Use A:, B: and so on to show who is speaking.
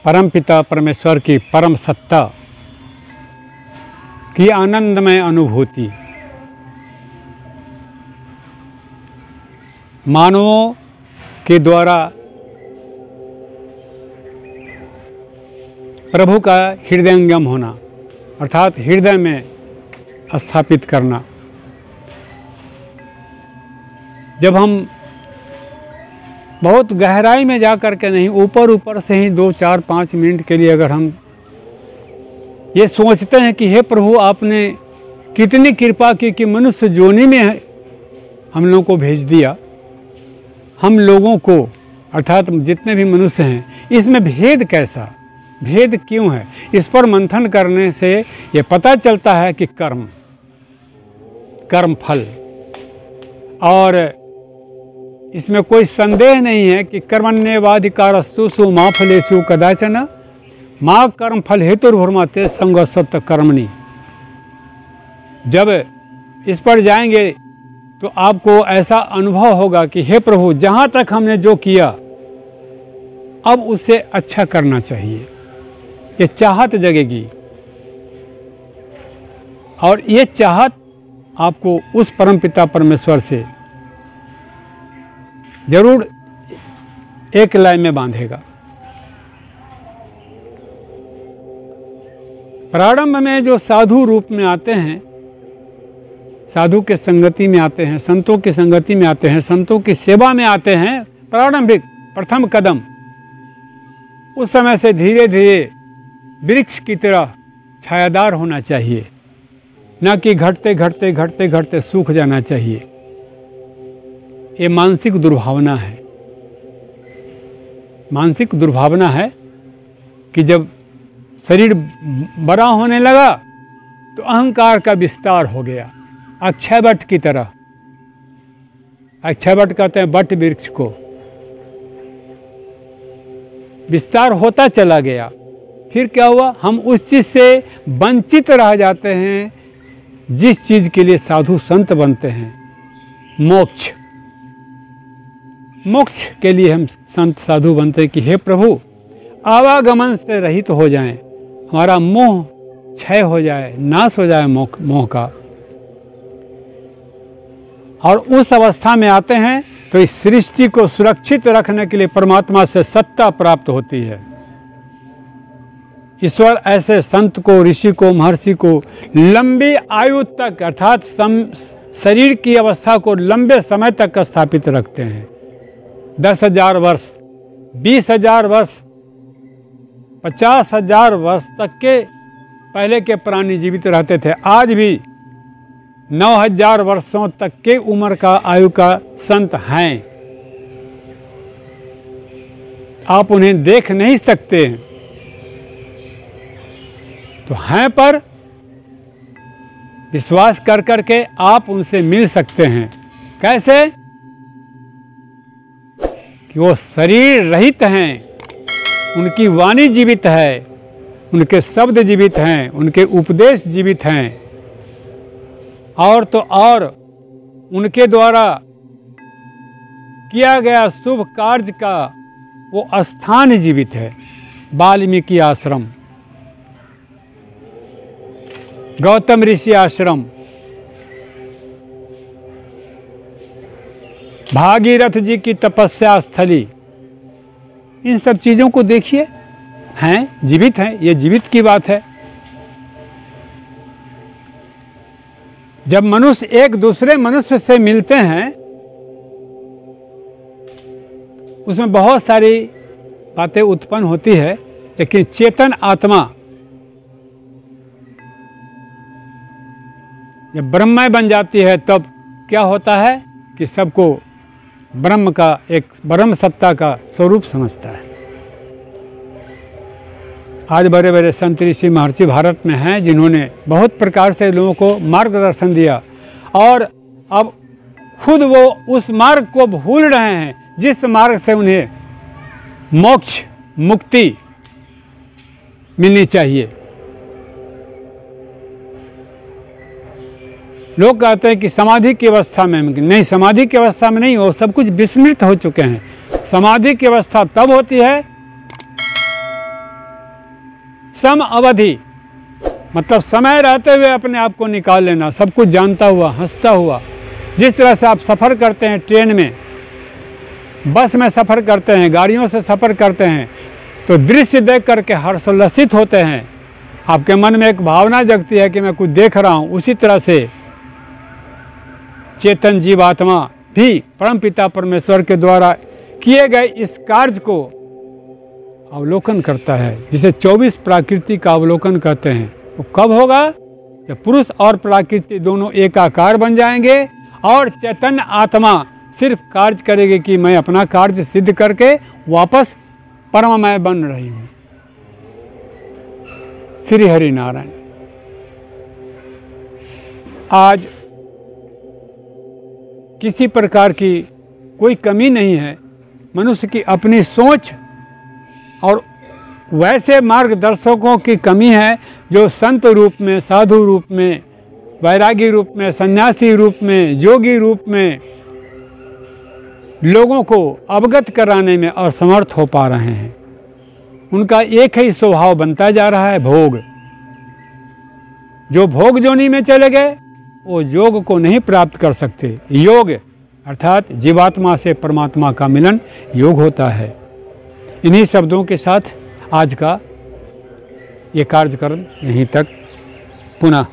A: परमपिता परमेश्वर की परम सत्ता की आनंदमय अनुभूति मानवों के द्वारा प्रभु का हृदयंगम होना अर्थात हृदय में स्थापित करना। जब हम बहुत गहराई में जा कर के नहीं, ऊपर ऊपर से ही 2, 4, 5 मिनट के लिए अगर हम ये सोचते हैं कि हे प्रभु आपने कितनी कृपा की कि मनुष्य जोनि में हम लोगों को भेज दिया, हम लोगों को अर्थात जितने भी मनुष्य हैं, इसमें भेद कैसा, भेद क्यों है, इस पर मंथन करने से ये पता चलता है कि कर्म फल, और इसमें कोई संदेह नहीं है कि कर्मण्येवाधिकारस्तु सु मा फलेषु कदाचन माँ कर्म फल हेतुर्भुर्मते संगस्सत् कर्मणि। जब इस पर जाएंगे तो आपको ऐसा अनुभव होगा कि हे प्रभु जहाँ तक हमने जो किया अब उससे अच्छा करना चाहिए, ये चाहत जगेगी। और ये चाहत आपको उस परमपिता परमेश्वर से जरूर एक लय में बांधेगा। प्रारंभ में जो साधु रूप में आते हैं, साधु के संगति में आते हैं, संतों की संगति में आते हैं, संतों की सेवा में आते हैं, प्रारंभिक प्रथम कदम, उस समय से धीरे धीरे वृक्ष की तरह छायादार होना चाहिए, न कि घटते घटते घटते घटते सूख जाना चाहिए। ये मानसिक दुर्भावना है। मानसिक दुर्भावना है कि जब शरीर बड़ा होने लगा तो अहंकार का विस्तार हो गया, अक्षय वट की तरह। अक्षय वट कहते हैं वट वृक्ष को, विस्तार होता चला गया। फिर क्या हुआ, हम उस चीज़ से वंचित रह जाते हैं जिस चीज़ के लिए साधु संत बनते हैं, मोक्ष। मोक्ष के लिए हम संत साधु बनते हैं कि हे प्रभु आवागमन से रहित हो जाएं, हमारा मोह क्षय हो जाए, नाश हो जाए मोह का। और उस अवस्था में आते हैं तो इस सृष्टि को सुरक्षित रखने के लिए परमात्मा से सत्ता प्राप्त होती है। ईश्वर ऐसे संत को, ऋषि को, महर्षि को लंबी आयु तक अर्थात शरीर की अवस्था को लंबे समय तक स्थापित रखते हैं। 10,000 वर्ष, 20,000 वर्ष, 50,000 वर्ष तक के पहले के प्राणी जीवित रहते थे। आज भी 9,000 वर्षों तक के उम्र का आयु का संत हैं। आप उन्हें देख नहीं सकते हैं तो हैं, पर विश्वास कर करके आप उनसे मिल सकते हैं। कैसे कि वो शरीर रहित हैं, उनकी वाणी जीवित है, उनके शब्द जीवित हैं, उनके उपदेश जीवित हैं, और तो और उनके द्वारा किया गया शुभ कार्य का वो स्थान जीवित है। वाल्मीकि आश्रम, गौतम ऋषि आश्रम, भागीरथ जी की तपस्या स्थली, इन सब चीज़ों को देखिए, हैं, जीवित हैं। ये जीवित की बात है। जब मनुष्य एक दूसरे मनुष्य से मिलते हैं उसमें बहुत सारी बातें उत्पन्न होती है, लेकिन चेतन आत्मा जब ब्रह्ममय बन जाती है तब क्या होता है कि सबको ब्रह्म का, एक ब्रह्म सत्ता का स्वरूप समझता है। आज बड़े बड़े संत ऋषि महर्षि भारत में हैं जिन्होंने बहुत प्रकार से लोगों को मार्गदर्शन दिया, और अब खुद वो उस मार्ग को भूल रहे हैं जिस मार्ग से उन्हें मोक्ष मुक्ति मिलनी चाहिए। लोग कहते हैं कि समाधि की अवस्था में, नहीं, समाधि की अवस्था में नहीं, वो सब कुछ विस्मृत हो चुके हैं। समाधि की अवस्था तब होती है सम अवधि मतलब समय रहते हुए अपने आप को निकाल लेना, सब कुछ जानता हुआ, हंसता हुआ। जिस तरह से आप सफ़र करते हैं, ट्रेन में, बस में सफ़र करते हैं, गाड़ियों से सफ़र करते हैं, तो दृश्य देख करके हर्षोल्लसित होते हैं, आपके मन में एक भावना जगती है कि मैं कुछ देख रहा हूँ। उसी तरह से चेतन जीवात्मा भी परमपिता परमेश्वर के द्वारा किए गए इस कार्य को अवलोकन करता है, जिसे 24 प्रकृति का अवलोकन कहते हैं। वो कब होगा? जब पुरुष और प्रकृति दोनों एकाकार बन जाएंगे और चैतन्य आत्मा सिर्फ कार्य करेगी कि मैं अपना कार्य सिद्ध करके वापस परममय बन रही हूँ। श्री हरि नारायण। आज किसी प्रकार की कोई कमी नहीं है, मनुष्य की अपनी सोच और वैसे मार्गदर्शकों की कमी है जो संत रूप में, साधु रूप में, वैरागी रूप में, सन्यासी रूप में, योगी रूप में लोगों को अवगत कराने में असमर्थ हो पा रहे हैं। उनका एक ही स्वभाव बनता जा रहा है, भोग। जो भोग जोनी में चले गए वो योग को नहीं प्राप्त कर सकते। योग अर्थात जीवात्मा से परमात्मा का मिलन योग होता है। इन्हीं शब्दों के साथ आज का ये कार्यक्रम यहीं तक पुनः